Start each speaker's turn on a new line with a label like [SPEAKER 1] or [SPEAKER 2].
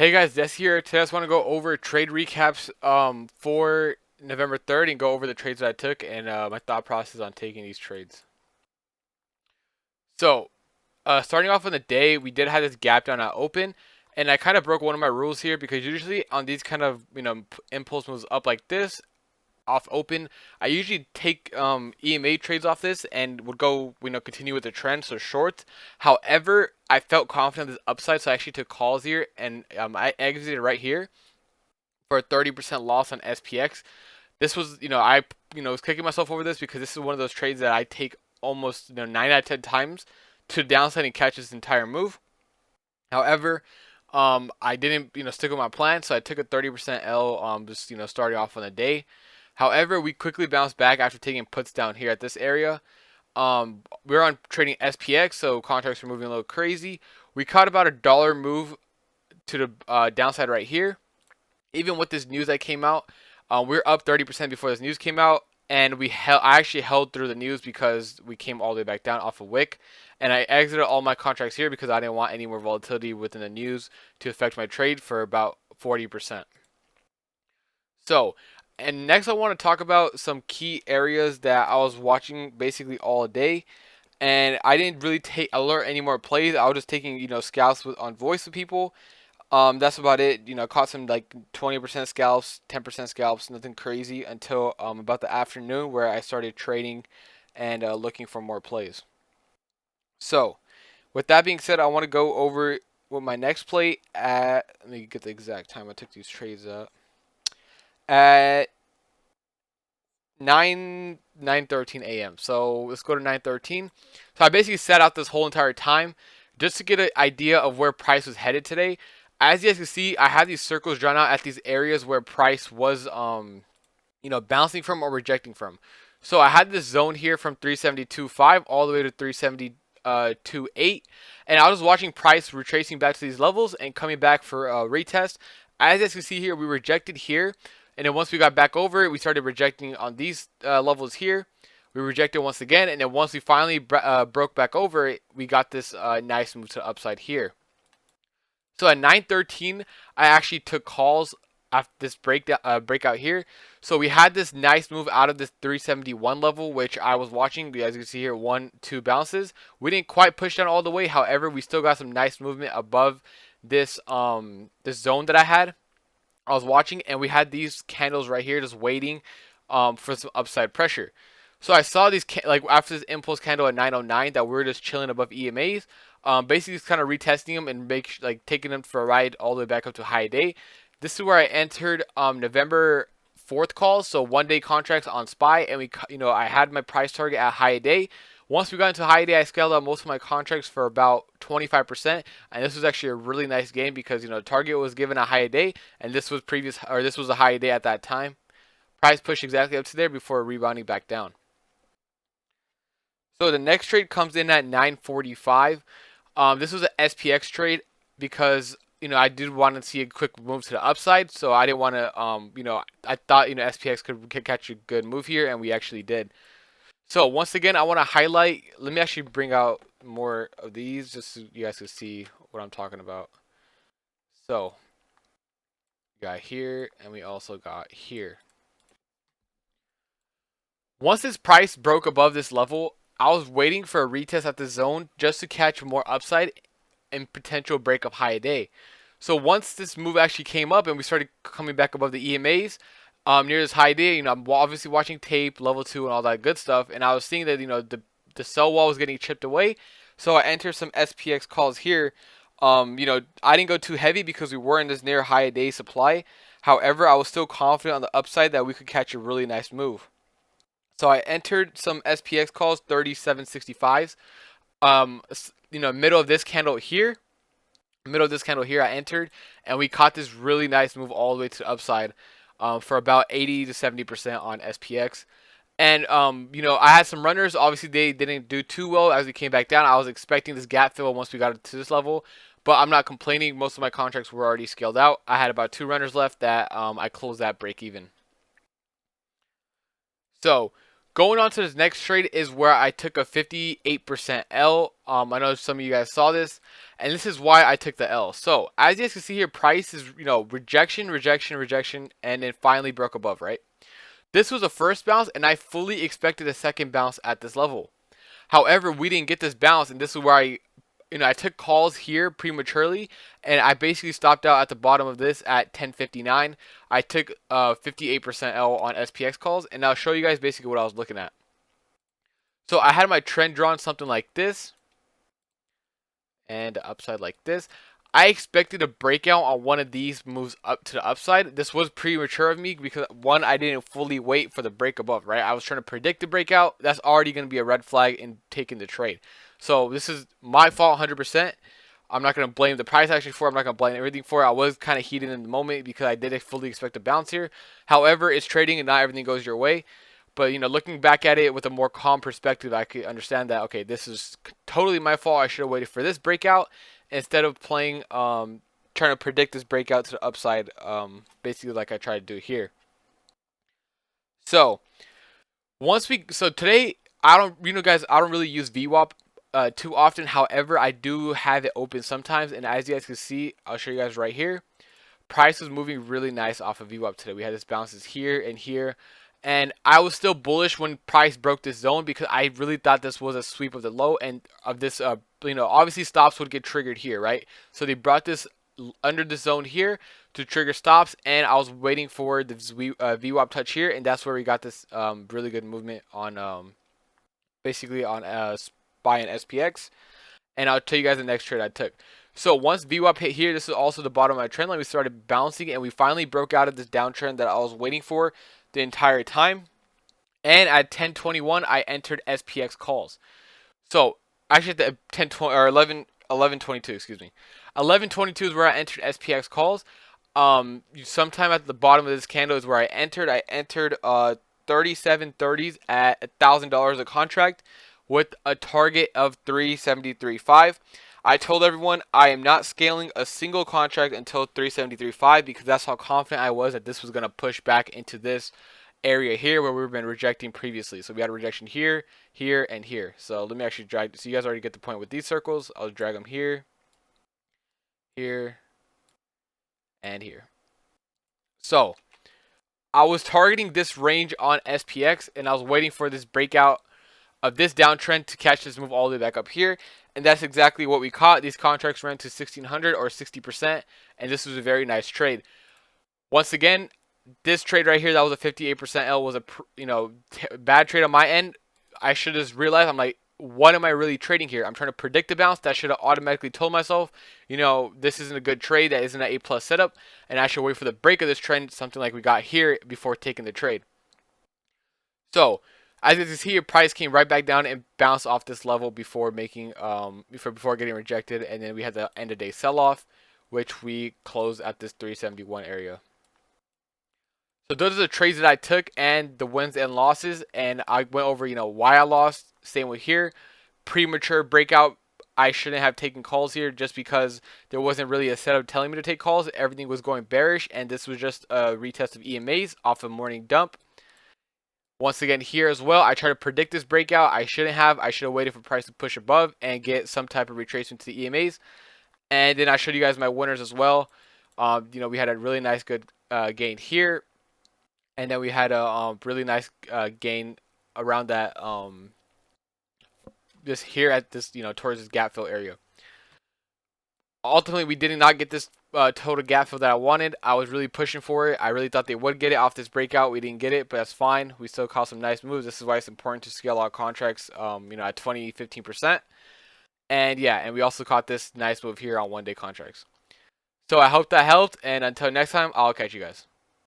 [SPEAKER 1] Hey guys, Des here. Today I just want to go over trade recaps for November 3rd and go over the trades that I took and my thought process on taking these trades. So, starting off on the day, we did have this gap down at open, and I kind of broke one of my rules here because usually on these kind of impulse moves up like this, off open, I usually take EMA trades off this and would go continue with the trend, so short. However, I felt confident in this upside, so I actually took calls here and I exited right here for a 30% loss on SPX. This was, I was kicking myself over this because this is one of those trades that I take almost 9 out of 10 times to the downside and catch this entire move. However, I didn't stick with my plan, so I took a 30% L just starting off on the day. However, we quickly bounced back after taking puts down here at this area. We were on trading SPX, so contracts were moving a little crazy. We caught about $1 move to the downside right here. Even with this news that came out, we were up 30% before this news came out, and I actually held through the news because we came all the way back down off of wick, and I exited all my contracts here because I didn't want any more volatility within the news to affect my trade for about 40%. So, and next I want to talk about some key areas that I was watching basically all day, and I didn't really take alert any more plays. I was just taking scalps on voice with people. That's about it. Caught some like 20% scalps, 10% scalps, nothing crazy until about the afternoon where I started trading and looking for more plays. So, with that being said, I want to go over with my next play at. Let me get the exact time I took these trades up. At 9:13 a.m. So let's go to 9:13. So I basically set out this whole entire time just to get an idea of where price was headed today. As you guys can see, I have these circles drawn out at these areas where price was bouncing from or rejecting from. So I had this zone here from 372.5 all the way to 372.8, and I was watching price retracing back to these levels and coming back for a retest. As you guys can see here, we rejected here, and then once we got back over it, we started rejecting on these levels here. We rejected once again, and then once we finally broke back over it, we got this nice move to the upside here. So at 9:13, I actually took calls after this breakout here. So we had this nice move out of this 371 level, which I was watching. As you can see here, 1-2 bounces. We didn't quite push down all the way. However, we still got some nice movement above this this zone that I had. I was watching, and we had these candles right here just waiting for some upside pressure. So I saw these like after this impulse candle at 9:09 that we were just chilling above EMAs. Basically, just kind of retesting them and taking them for a ride all the way back up to high day. This is where I entered November 4th calls, so 1 day contracts on SPY, and I had my price target at high day. Once we got into high day, I scaled out most of my contracts for about 25%, and this was actually a really nice game because target was given a high day, and this was a high day at that time. Price pushed exactly up to there before rebounding back down. So the next trade comes in at 9:45. This was an SPX trade because I did want to see a quick move to the upside, so I didn't want to I thought SPX could catch a good move here, and we actually did. So once again, I want to highlight. Let me actually bring out more of these just so you guys can see what I'm talking about. So we got here, and we also got here. Once this price broke above this level, I was waiting for a retest at the zone just to catch more upside and potential break of high day. So once this move actually came up and we started coming back above the EMAs near this high day, I'm obviously watching tape, level 2, and all that good stuff, and I was seeing that the sell wall was getting chipped away. So I entered some SPX calls here. I didn't go too heavy because we were in this near high day supply. However, I was still confident on the upside that we could catch a really nice move. So I entered some SPX calls, 37.65s. Middle of this candle here, I entered, and we caught this really nice move all the way to the upside for about 80 to 70% on SPX. And I had some runners. Obviously, they didn't do too well as we came back down. I was expecting this gap fill once we got to this level, but I'm not complaining. Most of my contracts were already scaled out. I had about 2 runners left that I closed that break even. So going on to this next trade is where I took a 58% L. I know some of you guys saw this, and this is why I took the L. So as you guys can see here, price is rejection, rejection, rejection, and then finally broke above, right? This was the first bounce, and I fully expected a second bounce at this level. However, we didn't get this bounce, and this is where I took calls here prematurely, and I basically stopped out at the bottom of this at 10.59. I took 58% L on SPX calls, and I'll show you guys basically what I was looking at. So I had my trend drawn something like this, and upside like this. I expected a breakout on one of these moves up to the upside. This was premature of me because, one, I didn't fully wait for the break above, right? I was trying to predict the breakout. That's already going to be a red flag in taking the trade. So this is my fault 100%. I'm not going to blame the price action for it. I'm not going to blame everything for it. I was kind of heated in the moment because I did fully expect a bounce here. However, it's trading and not everything goes your way. But, looking back at it with a more calm perspective, I could understand that, okay, this is totally my fault. I should have waited for this breakout instead of trying to predict this breakout to the upside, basically like I tried to do here. So today, I don't, guys, I don't really use VWAP too often. However, I do have it open sometimes, and as you guys can see, I'll show you guys right here. Price was moving really nice off of VWAP today. We had this bounces here and here. And I was still bullish when price broke this zone because I really thought this was a sweep of the low and of this, obviously stops would get triggered here, right? So they brought this under the zone here to trigger stops, and I was waiting for the VWAP touch here, and that's where we got this really good movement on basically on SPY and SPX. And I'll tell you guys the next trade I took. So once VWAP hit here, this is also the bottom of my trend line. We started bouncing, and we finally broke out of this downtrend that I was waiting for the entire time. And at 10:21, I entered SPX calls. So actually at the 11:22, excuse me. 11:22 is where I entered SPX calls. Sometime at the bottom of this candle is where I entered. I entered 37.30s at $1,000 a contract with a target of 373.5. I told everyone I am not scaling a single contract until 373.5 because that's how confident I was that this was going to push back into this area here where we've been rejecting previously. So we had a rejection here, here, and here. So let me actually drag. So you guys already get the point with these circles. I'll drag them here, here, and here. So I was targeting this range on SPX, and I was waiting for this breakout of this downtrend to catch this move all the way back up here. And that's exactly what we caught. These contracts ran to 1,600 or 60%, and this was a very nice trade. Once again, this trade right here, that was a 58% L, was a bad trade on my end. I should have realized, I'm like, what am I really trading here? I'm trying to predict the bounce. That should have automatically told myself, this isn't a good trade. That isn't an A+ setup, and I should wait for the break of this trend, something like we got here, before taking the trade. So as you can see, price came right back down and bounced off this level before making before getting rejected, and then we had the end of day sell off, which we closed at this 371 area. So those are the trades that I took and the wins and losses, and I went over why I lost. Same with here, premature breakout. I shouldn't have taken calls here just because there wasn't really a setup telling me to take calls. Everything was going bearish, and this was just a retest of EMAs off a morning dump. Once again here as well, I try to predict this breakout. I shouldn't have. I should have waited for price to push above and get some type of retracement to the EMAs. And then I showed you guys my winners as well. We had a really nice good gain here. And then we had a really nice gain around that just here at this, towards this gap fill area. Ultimately, we did not get this total gap fill that I wanted. I was really pushing for it. I really thought they would get it off this breakout. We didn't get it, but that's fine. We still caught some nice moves. This is why it's important to scale out contracts, at 20, 15%. And yeah, and we also caught this nice move here on one-day contracts. So I hope that helped, and until next time, I'll catch you guys.